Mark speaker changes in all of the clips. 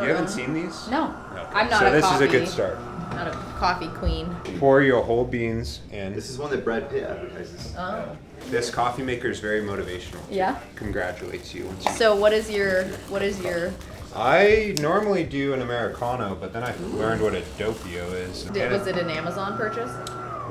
Speaker 1: You haven't seen these?
Speaker 2: No.
Speaker 1: Okay.
Speaker 2: I'm not
Speaker 1: so
Speaker 2: a
Speaker 1: this
Speaker 2: coffee.
Speaker 1: is a good start.
Speaker 2: Not a coffee queen.
Speaker 1: Pour your whole beans in.
Speaker 3: This is one that Brad Pitt advertises.
Speaker 2: Oh.
Speaker 1: This coffee maker is very motivational.
Speaker 2: Yeah.
Speaker 1: Congratulates you. Once you
Speaker 2: So what is your?
Speaker 1: I normally do an Americano, but then I learned what a doppio is.
Speaker 2: Was it an Amazon purchase?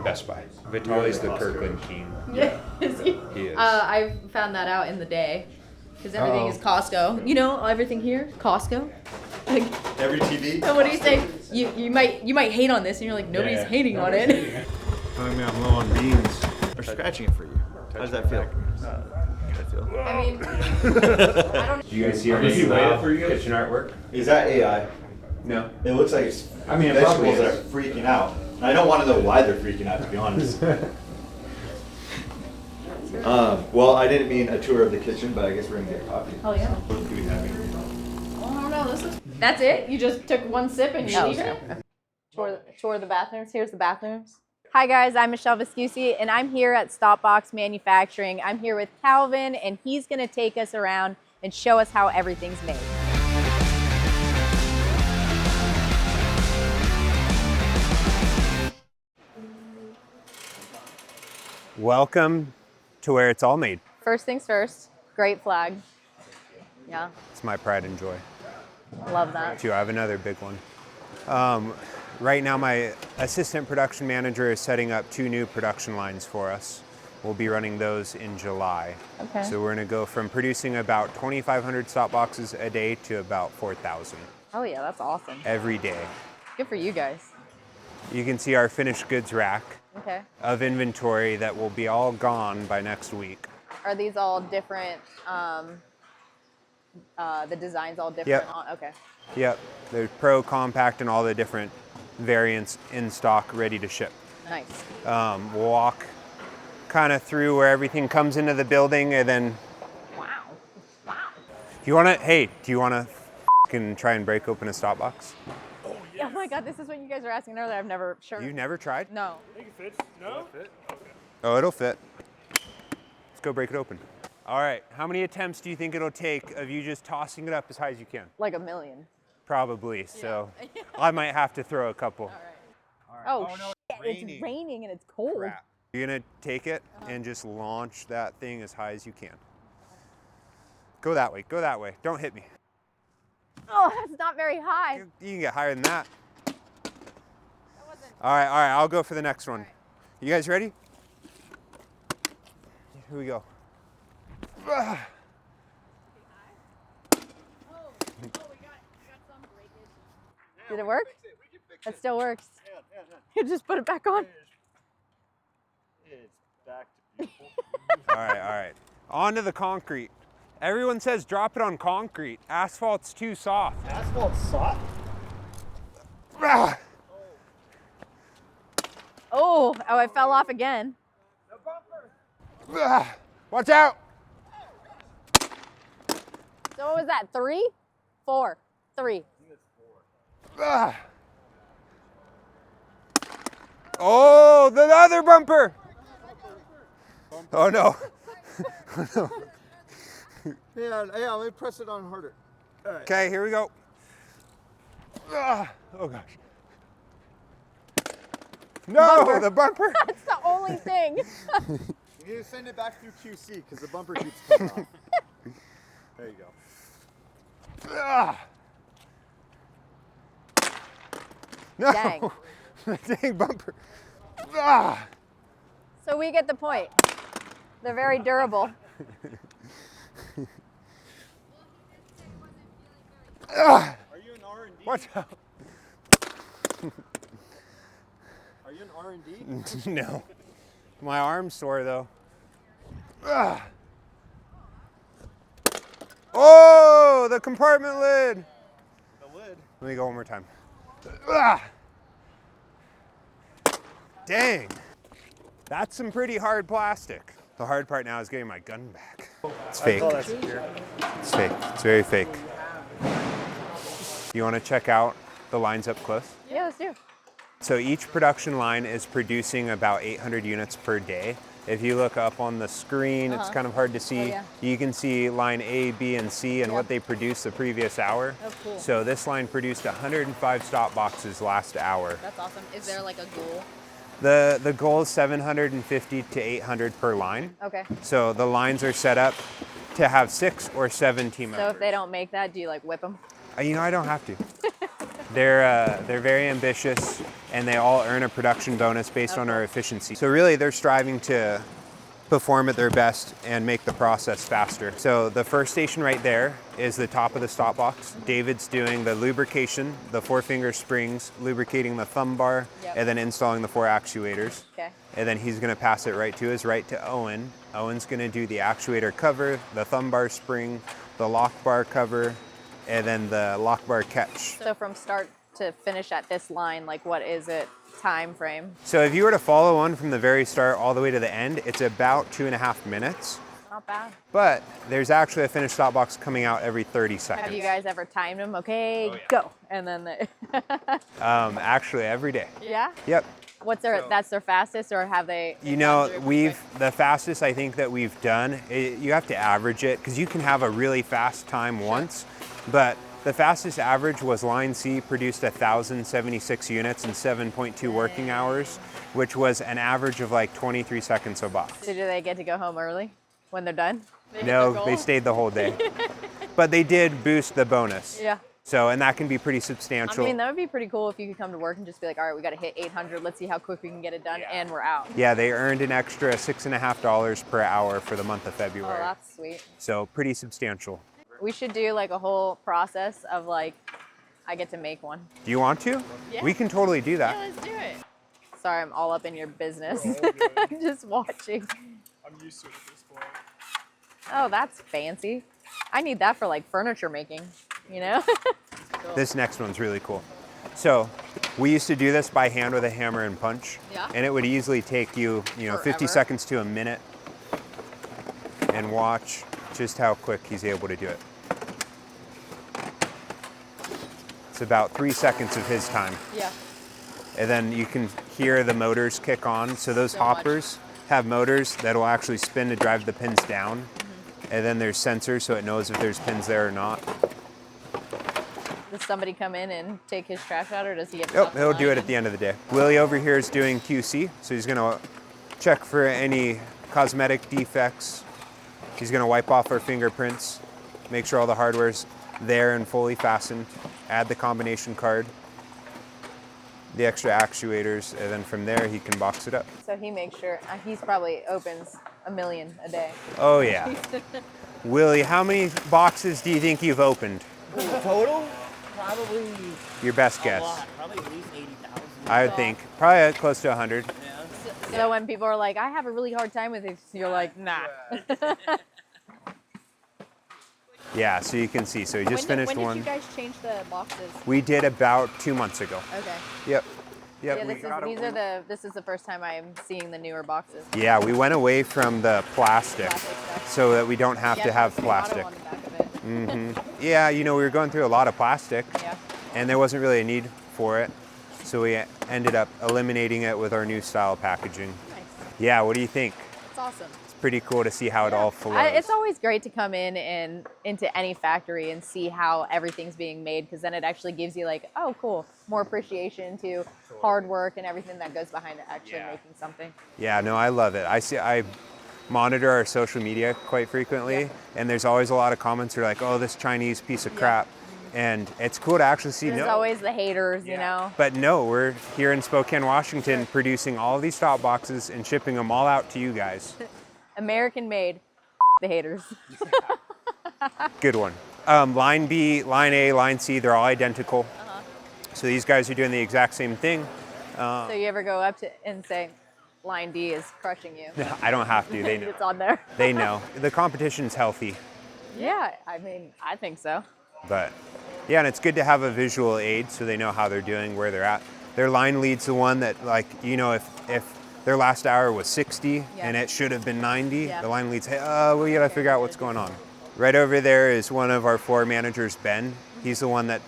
Speaker 1: Best Buy. Vitaly's the Kirkland king.
Speaker 2: Yeah. Is he?
Speaker 1: He is.
Speaker 2: I found that out in the day. Because everything is Costco. You know, everything here, Costco. Like,
Speaker 3: Every TV.
Speaker 2: and what do you say? You might hate on this, and you're like, nobody's hating on it.
Speaker 3: Telling me I'm low on beans. They're scratching it for you. How does that feel?
Speaker 2: I mean, I don't.
Speaker 1: Do you guys see our new kitchen artwork?
Speaker 3: Is that AI?
Speaker 1: No.
Speaker 3: It looks like it's
Speaker 1: I mean, it probably
Speaker 3: vegetables that are
Speaker 1: is.
Speaker 3: freaking out. And I don't want to know why they're freaking out, to be honest. Well, I didn't mean a tour of the kitchen, but I guess we're gonna get coffee.
Speaker 2: Oh yeah.
Speaker 3: What do we have here?
Speaker 2: Oh no, this is. That's it? You just took one sip and you leave it? Tour the bathrooms. Here's the bathrooms.
Speaker 4: Hi guys, I'm Michelle Viscusi and I'm here at StopBox Manufacturing. I'm here with Calvin and he's gonna take us around and show us how everything's made.
Speaker 1: Welcome to where it's all made.
Speaker 4: First things first, great flag. Yeah,
Speaker 1: It's my pride and joy.
Speaker 4: love that.
Speaker 1: Too. I have another big one. Right now, my assistant production manager is setting up 2 new production lines for us. We'll be running those in July.
Speaker 4: Okay.
Speaker 1: So we're going to go from producing about 2,500 stop boxes a day to about 4,000
Speaker 4: Oh yeah, that's awesome.
Speaker 1: every day.
Speaker 4: Good for you guys.
Speaker 1: You can see our finished goods rack
Speaker 4: Okay.
Speaker 1: of inventory that will be all gone by next week.
Speaker 4: Are these all different, the designs all different?
Speaker 1: Yep.
Speaker 4: Okay.
Speaker 1: Yep, there's Pro, Compact, and all the different variants in stock ready to ship.
Speaker 4: Nice.
Speaker 1: We'll walk kind of through where everything comes into the building, and then
Speaker 4: Wow. Wow.
Speaker 1: do you want to try and break open a stop box?
Speaker 4: Oh my God, this is what you guys were asking earlier. I've never, sure.
Speaker 1: You've never tried?
Speaker 4: No.
Speaker 1: Oh, it'll fit. Let's go break it open. All right, how many attempts do you think it'll take of you just tossing it up as high as you can?
Speaker 4: Like a million.
Speaker 1: Probably, so I might have to throw a couple.
Speaker 4: Oh, shit, it's raining and it's cold.
Speaker 1: Crap. You're gonna take it and just launch that thing as high as you can. Go that way, don't hit me.
Speaker 4: Oh, that's not very high.
Speaker 1: You can get higher than that. All right, I'll go for the next one. You guys ready? Here we go.
Speaker 4: Did it work? It still works. You just put it back on.
Speaker 3: It's back to beautiful.
Speaker 1: All right. On to the concrete. Everyone says drop it on concrete. Asphalt's too soft.
Speaker 3: Asphalt's soft?
Speaker 1: Ah!
Speaker 4: Oh, I fell off again.
Speaker 1: Ah! Watch out!
Speaker 4: So what was that, 3? 4? 3.
Speaker 1: Ah! Oh, the other bumper! Oh no. Oh, no.
Speaker 3: Yeah, let me press it on harder.
Speaker 1: Okay, here we go. Ah! Oh gosh. No, the bumper.
Speaker 4: That's the only thing.
Speaker 3: You need to send it back through QC because the bumper keeps coming off. There you go.
Speaker 1: Ah! No.
Speaker 4: Dang.
Speaker 1: Dang bumper. Ah!
Speaker 4: So we get the point. They're very durable.
Speaker 1: Ah!
Speaker 3: Are you an R&D?
Speaker 1: Watch out.
Speaker 3: Are you an R&D?
Speaker 1: No. My arm's sore though. Ah! Oh, the compartment lid.
Speaker 3: The lid.
Speaker 1: Let me go one more time. Ah! Dang. That's some pretty hard plastic. The hard part now is getting my gun back. It's fake. It's fake. It's very fake. You want to check out the lines up close?
Speaker 4: Yeah, let's do.
Speaker 1: So each production line is producing about 800 units per day. If you look up on the screen, it's kind of hard to see.
Speaker 2: yeah.
Speaker 1: You can see line A, B, and C and
Speaker 2: Yep.
Speaker 1: what they produced the previous hour.
Speaker 2: Oh, cool.
Speaker 1: So this line produced 105 stop boxes last hour.
Speaker 2: That's awesome. Is there like a goal?
Speaker 1: The goal is 750 to 800 per line.
Speaker 2: Okay.
Speaker 1: So the lines are set up to have 6 or 7 team members.
Speaker 2: So if they don't make that, do you like whip them?
Speaker 1: You know, I don't have to. They're very ambitious, and they all earn a production bonus based on our efficiency. So really, they're striving to perform at their best and make the process faster. So the first station right there is the top of the stop box. David's doing the lubrication, the 4-finger springs, lubricating the thumb bar, and then installing the 4 actuators.
Speaker 2: Okay.
Speaker 1: And then he's gonna pass it right to his right to Owen. Owen's gonna do the actuator cover, the thumb bar spring, the lock bar cover, and then the lock bar catch.
Speaker 2: So from start to finish at this line, like what is it time frame?
Speaker 1: So if you were to follow one from the very start all the way to the end, it's about 2.5 minutes.
Speaker 2: Not bad.
Speaker 1: But there's actually a finished stop box coming out every 30 seconds.
Speaker 2: Have you guys ever timed them? Okay, go. And then
Speaker 1: Actually, every day.
Speaker 2: yeah?
Speaker 1: Yep.
Speaker 2: What's that's their fastest, or have they?
Speaker 1: You know, the fastest I think that we've done, you have to average it because you can have a really fast time once, but the fastest average was line C, produced 1,076 units in 7.2 working hours, which was an average of like 23 seconds a box.
Speaker 2: So do they get to go home early when they're done?
Speaker 1: No, they stayed the whole day. But they did boost the bonus.
Speaker 2: Yeah.
Speaker 1: So, and that can be pretty
Speaker 2: I
Speaker 1: substantial.
Speaker 2: mean, that would be pretty cool if you could come to work and just be like, all right, we got to hit 800. Let's see how quick we can get it done, and we're out.
Speaker 1: Yeah, they earned an extra $6.50 per hour for the month of
Speaker 2: Oh,
Speaker 1: February.
Speaker 2: that's sweet.
Speaker 1: So pretty substantial.
Speaker 2: We should do like a whole process of like, I get to make one.
Speaker 1: Do you want to?
Speaker 2: Yeah.
Speaker 1: We can totally do that.
Speaker 2: Let's do it. Sorry, I'm all up in your business. I'm just watching.
Speaker 3: I'm used to it at this point.
Speaker 2: Oh, that's fancy. I need that for like furniture making, you know?
Speaker 1: This next one's really cool. So we used to do this by hand with a hammer and punch.
Speaker 2: Yeah.
Speaker 1: And it would easily take you, 50
Speaker 2: Forever.
Speaker 1: seconds to a minute. And watch just how quick he's able to do it. It's about 3 seconds of his time.
Speaker 2: Yeah.
Speaker 1: And then you can hear the motors kick on. So those
Speaker 2: So much.
Speaker 1: hoppers have motors that will actually spin to drive the pins down.
Speaker 2: Mm-hmm.
Speaker 1: And then there's sensors so it knows if there's pins there or not.
Speaker 2: Does somebody come in and take his trash out, or does he get to
Speaker 1: Nope,
Speaker 2: top the
Speaker 1: he'll do
Speaker 2: line?
Speaker 1: it at the end of the day. Willie over here is doing QC, so he's gonna check for any cosmetic defects. He's gonna wipe off our fingerprints, make sure all the hardware's there and fully fastened, add the combination card, the extra actuators, and then from there he can box it up.
Speaker 2: So he makes sure, he's probably opens 1 million a day.
Speaker 1: Oh yeah. Willie, how many boxes do you think you've opened?
Speaker 5: Total? Probably
Speaker 1: Your best
Speaker 5: a
Speaker 1: guess.
Speaker 5: lot. Probably at least 80,000.
Speaker 1: I would think probably close to 100.
Speaker 5: Yeah.
Speaker 2: So when people are like, I have a really hard time with it, you're like, nah.
Speaker 1: Yeah, so you can see. So he just finished
Speaker 2: when
Speaker 1: one.
Speaker 2: did you guys change the boxes?
Speaker 1: We did about 2 months ago.
Speaker 2: Okay.
Speaker 1: Yep.
Speaker 2: Yeah,
Speaker 1: Yep.
Speaker 2: this is the first time I'm seeing the newer boxes.
Speaker 1: Yeah, we went away from the plastic
Speaker 2: Plastic stuff.
Speaker 1: so that we don't have to have
Speaker 2: there's Auto
Speaker 1: plastic.
Speaker 2: on the back of it.
Speaker 1: Yeah, we were going through a lot of plastic
Speaker 2: Yeah.
Speaker 1: and there wasn't really a need for it. So we ended up eliminating it with our new style packaging.
Speaker 2: Nice.
Speaker 1: Yeah, what do you think?
Speaker 2: It's awesome.
Speaker 1: It's pretty cool to see how it all flows.
Speaker 2: It's always great to come in and into any factory and see how everything's being made, because then it actually gives you like, oh, cool, more appreciation to hard work and everything that goes behind actually making something.
Speaker 1: Yeah, no, I love it. I monitor our social media quite frequently, and there's always a lot of comments that are like, oh, this Chinese piece of crap. And it's cool to actually see
Speaker 2: There's always the haters, you know.
Speaker 1: But no, we're here in Spokane, Washington, producing all these stop boxes and shipping them all out to you guys.
Speaker 2: American made, the haters.
Speaker 1: Good one. Line B, line A, line C, they're all identical. So these guys are doing the exact same thing.
Speaker 2: So you ever go up to and say, line D is crushing you?
Speaker 1: I don't have to, they know.
Speaker 2: It's on there.
Speaker 1: They know. The competition's healthy,
Speaker 2: Yeah, I mean, I think so.
Speaker 1: but yeah, and it's good to have a visual aid so they know how they're doing, where they're at. Their line lead's the one that, like, if their last hour was 60 and it should have been 90, the line leads, hey, we gotta figure out what's going on. Right over there is one of our floor managers, Ben. He's the one that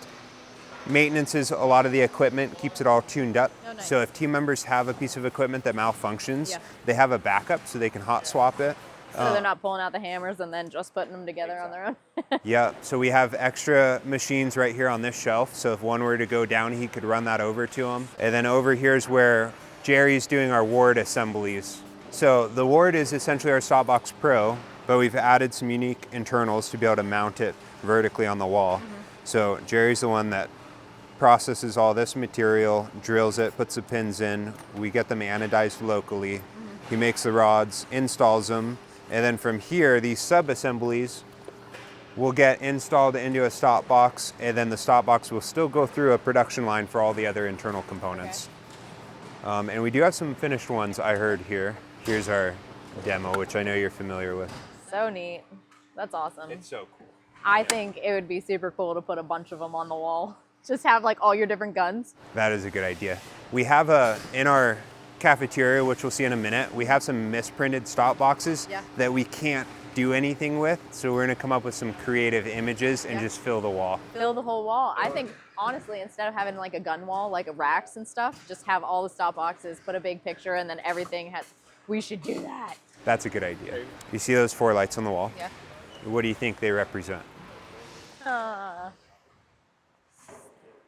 Speaker 1: maintenances a lot of the equipment, keeps it all tuned up.
Speaker 2: Oh, nice.
Speaker 1: So if team members have a piece of equipment that malfunctions,
Speaker 2: Yeah.
Speaker 1: they have a backup so they can hot swap it.
Speaker 2: So they're not pulling out the hammers and then just putting them together on their own.
Speaker 1: Yeah, so we have extra machines right here on this shelf. So if one were to go down, he could run that over to him. And then over here is where Jerry's doing our ward assemblies. So the ward is essentially our StopBox Pro, but we've added some unique internals to be able to mount it vertically on the wall. So Jerry's the one that processes all this material, drills it, puts the pins in. We get them anodized locally. He makes the rods, installs them, and then from here, these sub-assemblies will get installed into a stop box, and then the stop box will still go through a production line for all the other internal components. And we do have some finished ones I heard here. Here's our demo, which I know you're familiar with.
Speaker 2: So neat. That's awesome.
Speaker 1: It's so cool.
Speaker 2: I think it would be super cool to put a bunch of them on the wall. Just have like all your different guns.
Speaker 1: That is a good idea. We have in our cafeteria, which we'll see in a minute, we have some misprinted stop boxes that we can't do anything with. So we're gonna come up with some creative images and just fill the wall.
Speaker 2: Fill the whole wall. I think honestly, instead of having like a gun wall, like racks and stuff, just have all the stop boxes, put a big picture, and then everything has, we should do that.
Speaker 1: That's a good idea. You see those 4 lights on the wall?
Speaker 2: Yeah.
Speaker 1: What do you think they represent?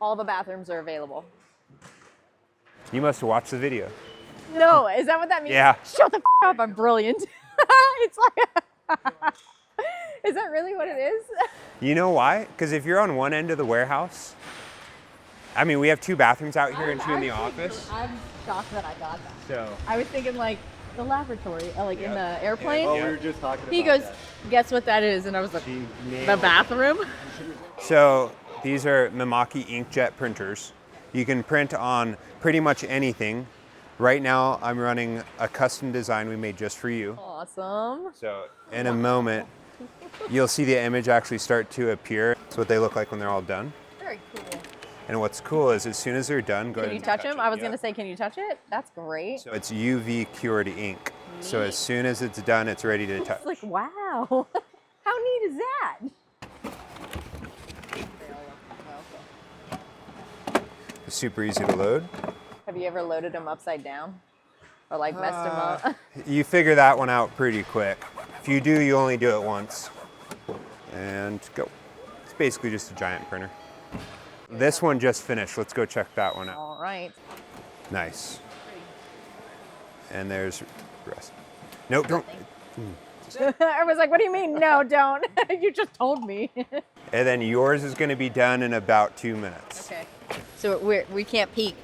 Speaker 2: All the bathrooms are available.
Speaker 1: You must have watched the video.
Speaker 2: No, is that what that means?
Speaker 1: Yeah.
Speaker 2: Shut the up, I'm brilliant. It's like, is that really what it is?
Speaker 1: You know why? Because if you're on one end of the warehouse, I mean, we have 2 bathrooms out here and 2 in the office.
Speaker 2: I'm shocked that I got that.
Speaker 1: So
Speaker 2: I was thinking like the lavatory, like in the airplane.
Speaker 3: Oh, we were just talking about
Speaker 2: He goes,
Speaker 3: that.
Speaker 2: guess what that is? And I was like, the bathroom?
Speaker 1: So these are Mimaki inkjet printers. You can print on pretty much anything. Right now, I'm running a custom design we made just for you.
Speaker 2: Awesome.
Speaker 1: So in a moment, you'll see the image actually start to appear. That's what they look like when they're all done.
Speaker 2: Very cool.
Speaker 1: And what's cool is as soon as they're done, go
Speaker 2: Can
Speaker 1: ahead
Speaker 2: you
Speaker 1: and
Speaker 2: touch them?
Speaker 1: it.
Speaker 2: I was
Speaker 1: Yeah.
Speaker 2: going to say, can you touch it? That's great.
Speaker 1: So it's UV cured ink. So as soon as it's done, it's ready to touch.
Speaker 2: It's like, wow. How neat is that?
Speaker 1: It's super easy to load.
Speaker 2: Have you ever loaded them upside down? Or like messed them up?
Speaker 1: You figure that one out pretty quick. If you do, you only do it once. And go. It's basically just a giant printer. This one just finished. Let's go check that one out.
Speaker 2: All right.
Speaker 1: Nice. And there's the rest. Nope, don't.
Speaker 2: I was like, what do you mean? No, don't. You just told me.
Speaker 1: And then yours is going to be done in about 2 minutes.
Speaker 2: Okay. So we can't peek.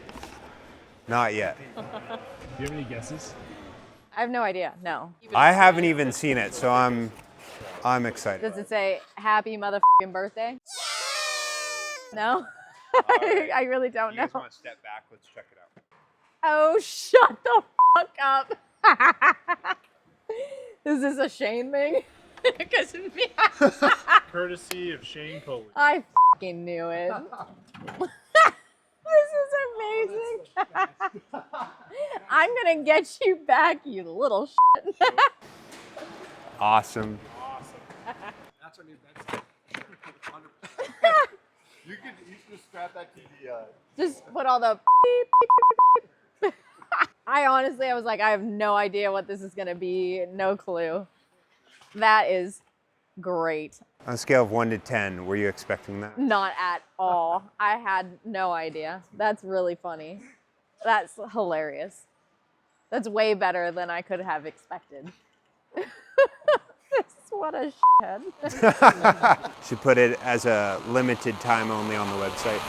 Speaker 1: Not yet.
Speaker 6: Do you have any guesses?
Speaker 2: I have no idea. No.
Speaker 1: I haven't even seen it, so I'm excited.
Speaker 2: Does it say happy motherfucking birthday? No? I really don't know.
Speaker 1: want to step back? Let's check it out.
Speaker 2: Oh, shut the fuck up. Is this a Shane thing? Because of me.
Speaker 6: Courtesy of Shane Coley.
Speaker 2: I fucking knew it. This is amazing. I'm gonna get you back, you little shit.
Speaker 1: Awesome.
Speaker 3: That's our new bedstand. 100%. You can just strap that to the.
Speaker 2: Just put all the beep. I honestly, I was like, I have no idea what this is gonna be. No clue. That is great.
Speaker 1: On a scale of 1 to 10, were you expecting that?
Speaker 2: Not at all. I had no idea. That's really funny. That's hilarious. That's way better than I could have expected. What a shithead.
Speaker 1: Should put it as a limited time only on the website.